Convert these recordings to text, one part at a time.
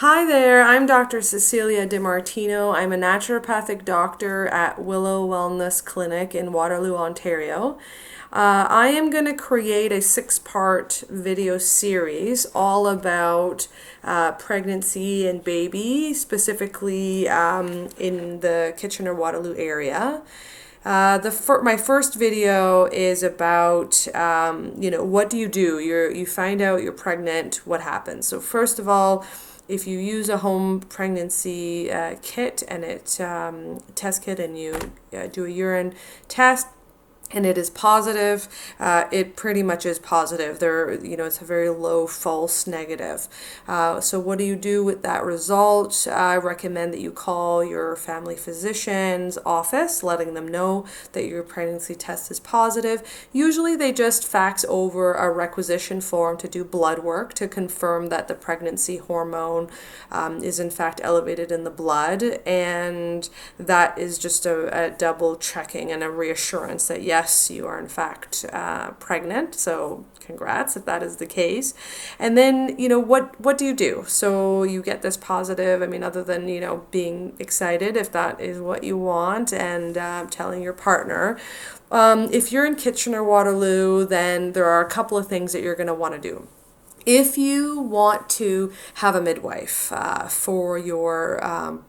Hi there, I'm Dr. Cecilia DiMartino. I'm a naturopathic doctor at Willow Wellness Clinic in Waterloo, Ontario. I am going to create a six-part video series all about pregnancy and baby, specifically in the Kitchener-Waterloo area. My first video is about what do you do? You find out you're pregnant. What happens? So first of all, if you use a home pregnancy kit and test kit, and you do a urine test and it is positive, it pretty much is positive. It's a very low false negative. So what do you do with that result? I recommend that you call your family physician's office, letting them know that your pregnancy test is positive. Usually they just fax over a requisition form to do blood work to confirm that the pregnancy hormone is in fact elevated in the blood, and that is just a double checking and a reassurance that yes, you are in fact pregnant. So congrats if that is the case. And then, what do you do? So you get this positive. I mean, other than, being excited, if that is what you want, and telling your partner. If you're in Kitchener-Waterloo, then there are a couple of things that you're going to want to do. If you want to have a midwife for your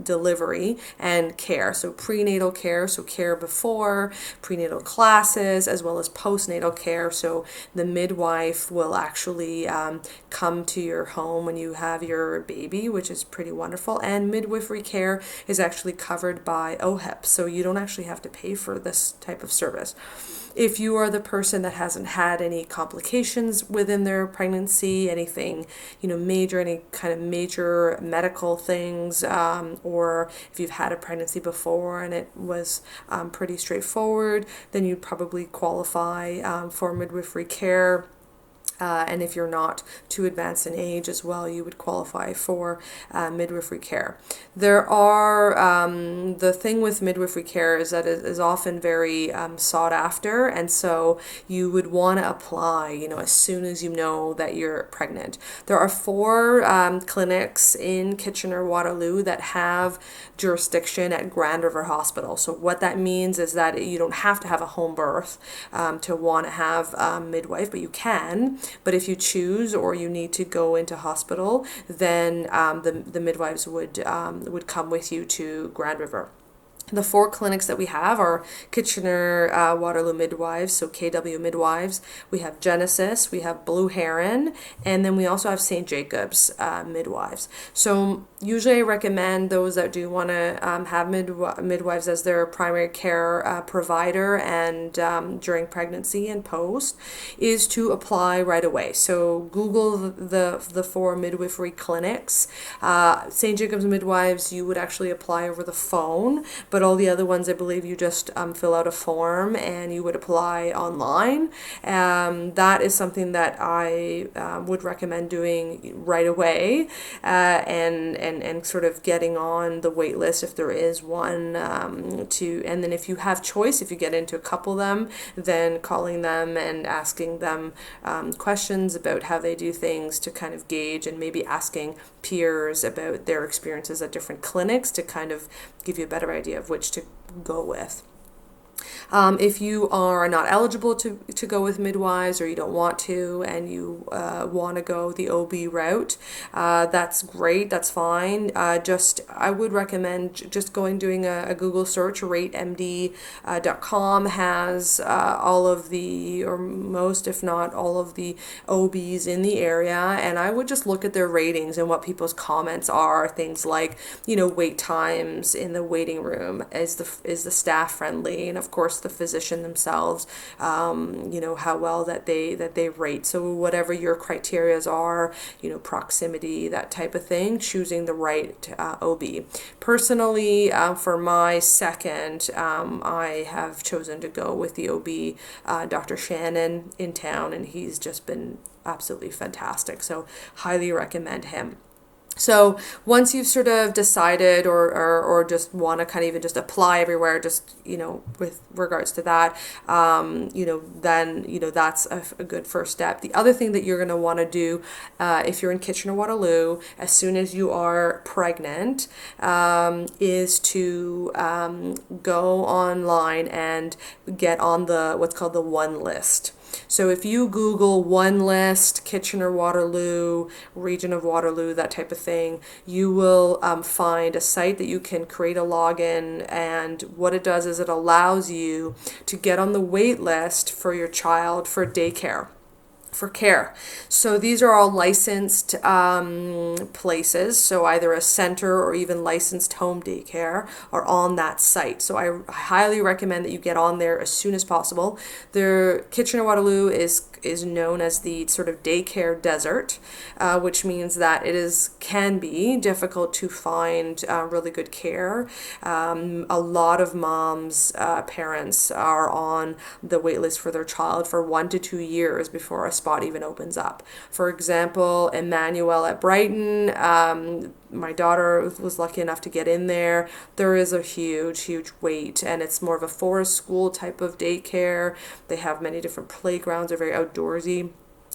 delivery and care, so prenatal care, so care before, prenatal classes, as well as postnatal care, so the midwife will actually come to your home when you have your baby, which is pretty wonderful, and midwifery care is actually covered by OHIP, so you don't actually have to pay for this type of service. If you are the person that hasn't had any complications within their pregnancy, anything, any kind of major medical things, or if you've had a pregnancy before and it was pretty straightforward, then you'd probably qualify for midwifery care. And if you're not too advanced in age as well, you would qualify for midwifery care. There are, the thing with midwifery care is that it is often very sought after, and so you would want to apply, as soon as you know that you're pregnant. There are 4 clinics in Kitchener-Waterloo that have jurisdiction at Grand River Hospital. So what that means is that you don't have to have a home birth to want to have a midwife, but you can. But if you choose or you need to go into hospital, then the midwives would come with you to Grand River. The 4 clinics that we have are Kitchener Waterloo Midwives, so KW Midwives. We have Genesis, we have Blue Heron, and then we also have St. Jacobs Midwives. So usually I recommend those that do want to have midwives as their primary care provider and during pregnancy and post is to apply right away. So Google the 4 midwifery clinics. St. Jacobs Midwives, you would actually apply over the phone, but all the other ones, I believe you just fill out a form and you would apply online. That is something that I would recommend doing right away, and sort of getting on the wait list if there is one, and then if you have choice, if you get into a couple of them, then calling them and asking them questions about how they do things to kind of gauge, and maybe asking peers about their experiences at different clinics to kind of give you a better idea of which to go with. If you are not eligible to go with midwives, or you don't want to, and you want to go the OB route, that's great, that's fine. I would recommend just doing a Google search. RateMD.com has all of the, or most, if not all of the OBs in the area, and I would just look at their ratings and what people's comments are. Things like, wait times in the waiting room, is the staff friendly, and of course the physician themselves, how well that they rate. So whatever your criterias are, proximity, that type of thing, choosing the right OB. Personally, for my second, I have chosen to go with the OB, Dr. Shannon in town, and he's just been absolutely fantastic. So highly recommend him. So once you've sort of decided or just want to kind of even just apply everywhere, just, with regards to that, then, that's a good first step. The other thing that you're going to want to do, if you're in Kitchener-Waterloo, as soon as you are pregnant, is to go online and get on what's called the One List. So if you Google One List, Kitchener-Waterloo, region of Waterloo, that type of thing, you will find a site that you can create a login, and what it does is it allows you to get on the wait list for your child for daycare, for care. So these are all licensed places. So either a center or even licensed home daycare are on that site. So I highly recommend that you get on there as soon as possible. The Kitchener-Waterloo is known as the sort of daycare desert, which means that can be difficult to find really good care. A lot of moms, parents are on the wait list for their child for 1 to 2 years before a spot even opens up. For example, Emmanuel at Brighton, my daughter was lucky enough to get in there. There is a huge wait, and it's more of a forest school type of daycare. They have many different playgrounds. They're very outdoorsy.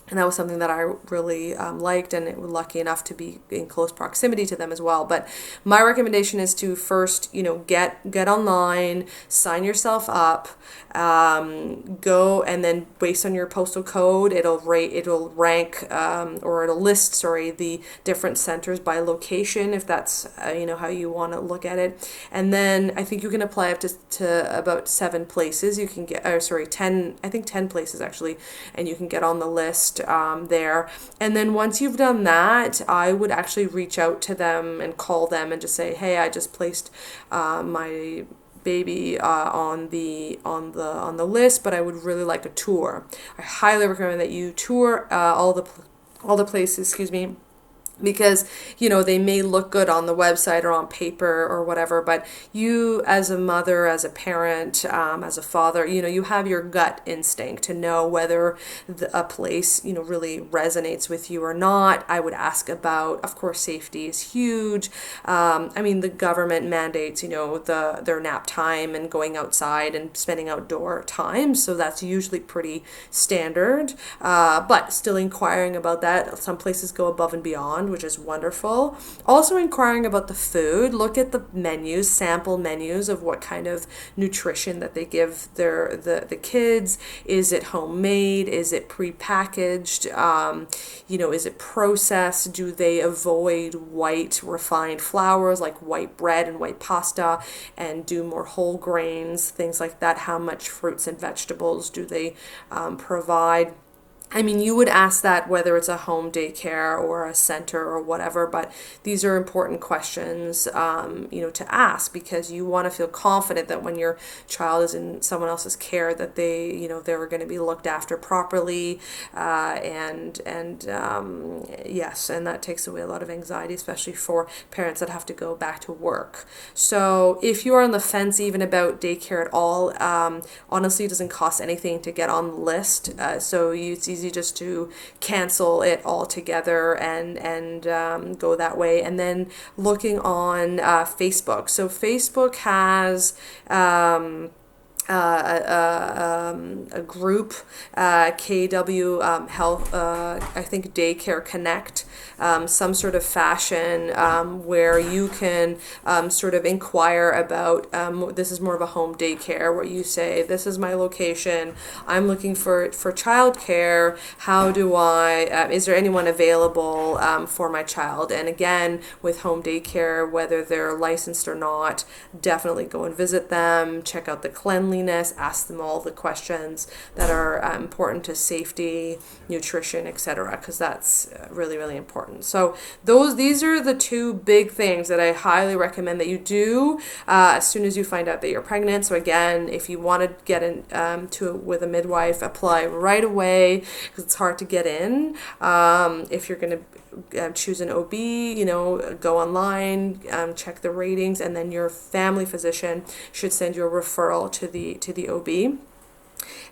And that was something that I really liked, and it was lucky enough to be in close proximity to them as well. But my recommendation is to first, get online, sign yourself up, go, and then based on your postal code, it'll rank or it'll list, the different centers by location, if that's how you want to look at it. And then I think you can apply up to about 7 places. You can get, 10, I think 10 places actually, and you can get on the list there. And then once you've done that, I would actually reach out to them and call them and just say, hey, I just placed my baby on the list, but I would really like a tour. I highly recommend that you tour all the places, because they may look good on the website or on paper or whatever, but you as a mother, as a parent, as a father, you have your gut instinct to know whether a place really resonates with you or not. I would ask about, of course, safety is huge. The government mandates their nap time and going outside and spending outdoor time, so that's usually pretty standard, but still inquiring about that. Some places go above and beyond, which is wonderful. Also inquiring about the food. Look at the menus, sample menus of what kind of nutrition that they give the kids. Is it homemade? Is it prepackaged? Is it processed? Do they avoid white refined flours like white bread and white pasta and do more whole grains, things like that? How much fruits and vegetables do they provide? You would ask that whether it's a home daycare or a center or whatever, but these are important questions, to ask, because you want to feel confident that when your child is in someone else's care, that they're going to be looked after properly, yes, and that takes away a lot of anxiety, especially for parents that have to go back to work. So if you are on the fence even about daycare at all, honestly, it doesn't cost anything to get on the list, so it's easy just to cancel it altogether and go that way. And then looking on Facebook. So Facebook has a group, KW Health, I think Daycare Connect, some sort of fashion where you can sort of inquire about, this is more of a home daycare where you say, this is my location, I'm looking for childcare, how do is there anyone available for my child? And again, with home daycare, whether they're licensed or not, definitely go and visit them, check out the cleanliness, ask them all the questions that are important to safety, nutrition, etc., because that's really, really important. So these are the 2 big things that I highly recommend that you do as soon as you find out that you're pregnant. So again, if you want to get with a midwife, apply right away, because it's hard to get in. If you're going to choose an OB, go online, check the ratings, and then your family physician should send you a referral to the OB.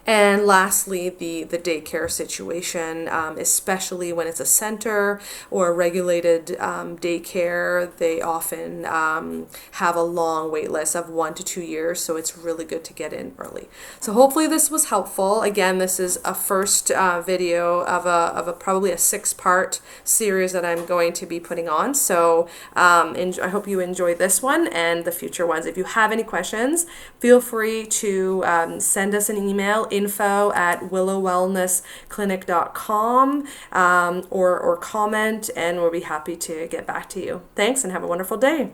And lastly, the daycare situation, especially when it's a center or a regulated daycare, they often have a long wait list of 1 to 2 years, so it's really good to get in early. So hopefully this was helpful. Again, this is a first video of a probably a 6-part series that I'm going to be putting on. So I hope you enjoyed this one and the future ones. If you have any questions, feel free to send us an email, info@willowwellnessclinic.com, or comment, and we'll be happy to get back to you. Thanks and have a wonderful day.